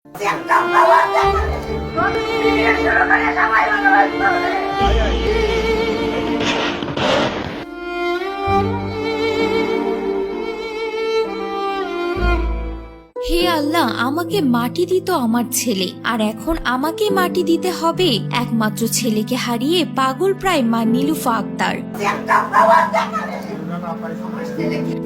হে আল্লাহ, আমাকে মাটি দিত আমার ছেলে, আর এখন আমাকে মাটি দিতে হবে একমাত্র ছেলেকে হারিয়ে পাগল প্রায় মা নীলুফা আক্তার।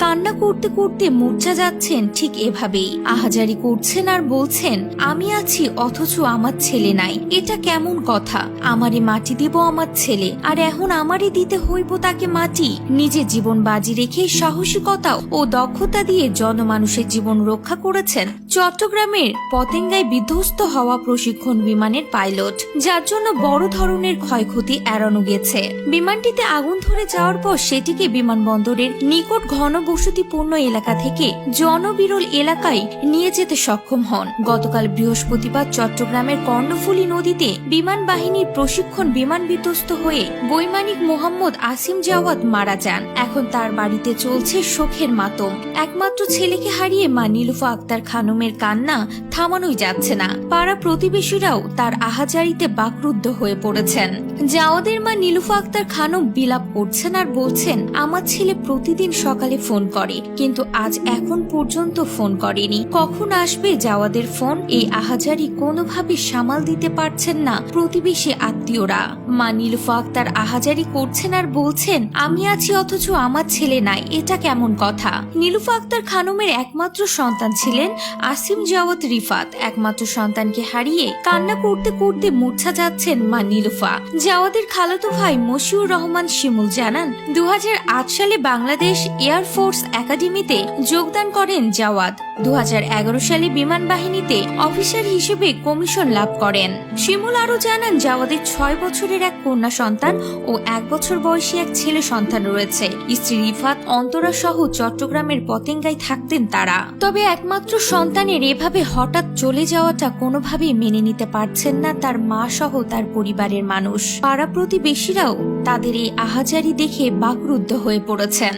কান্না করতে করতে মূর্ছা যাচ্ছেন ঠিক এভাবেই, আহাজারি করছেন আর বলছেন, আমি আছি অথচ আমার ছেলে নাই, এটা কেমন কথা? আমারে মাটি দিব আমার ছেলে, আর এখন আমারই দিতে হইব তাকে মাটি। নিজের জীবন বাজি রেখে সাহসিকতা ও দক্ষতা দিয়ে জনমানুষের জীবন রক্ষা করেছেন চট্টগ্রামের পতেঙ্গায় বিধ্বস্ত হওয়া প্রশিক্ষণ বিমানের পাইলট, যার জন্য বড় ধরনের ক্ষয়ক্ষতি এড়ানো গেছে। বিমানটিতে আগুন ধরে যাওয়ার পর সেটিকে বিমানবন্দরের নিকট ঘনবসতিপূর্ণ এলাকা থেকে জনবিরল এলাকায় নিয়ে যেতে সক্ষম হন। গতকাল বৃহস্পতিবার চট্টগ্রামের কর্ণফুলী নদীতে বিমান বাহিনীর প্রশিক্ষণ বিমান বিধ্বস্ত হয়ে বৈমানিক মোহাম্মদ আসিম জাওয়াদ মারা যান। এখন তার বাড়িতে চলছে শোকের মাতম। একমাত্র ছেলেকে হারিয়ে মা নীলুফা আক্তার খানমের কান্না থামানোই যাচ্ছে না। পাড়া প্রতিবেশীরাও তার আহাজারিতে বাকরুদ্ধ হয়ে পড়েছেন। জাওয়াদের মা নীলুফা আক্তার খানম বিলাপ করছেন আর বলছেন, আমার ছেলে প্রতিদিন সকালে ফোন করে, কিন্তু আজ এখন পর্যন্ত ফোন করেনি। কখন আসবে জাওয়াদের ফোন? এই আহাজারি কোনোভাবে সামাল দিতে পারছেন না প্রতিবেশী আত্মীয়রা। মা নীলুফা আক্তার আহাজারি করছেন আর বলছেন, আমি আছি অথচ আমার ছেলে নাই, এটা কেমন কথা? নীলুফা আক্তার খানমের একমাত্র সন্তান ছিলেন আসিম জাওয়াদ রিফাত। একমাত্র সন্তানকে হারিয়ে কান্না করতে করতে মূর্ছা যাচ্ছেন মা নীলুফা। জাওয়াদের খালাতো ভাই মশিউর রহমান শিমুল জানান, 2008 সালে বাংলাদেশ এয়ারফোর্স একাডেমিতে যোগদান করেন জাওয়াদ। 2011 সালে বিমান বাহিনীতে অফিসার হিসেবে কমিশন লাভ করেন। শিমুল আরো জানান, জাওয়াদের 6 বছরের এক কন্যা সন্তান ও 1 বছর বয়সী এক ছেলে সন্তান রয়েছে। স্ত্রী রিফাত অন্তরা সহ চট্টগ্রামের পতেঙ্গায় থাকতেন তারা। তবে একমাত্র সন্তানের এভাবে হঠাৎ চলে যাওয়াটা কোনোভাবেই মেনে নিতে পারছেন না তার মা সহ তার পরিবারের মানুষ। পাড়া প্রতিবেশীরাও তাদের এই আহাজারি দেখে বাকরুদ্ধ হয়ে পড়েছেন।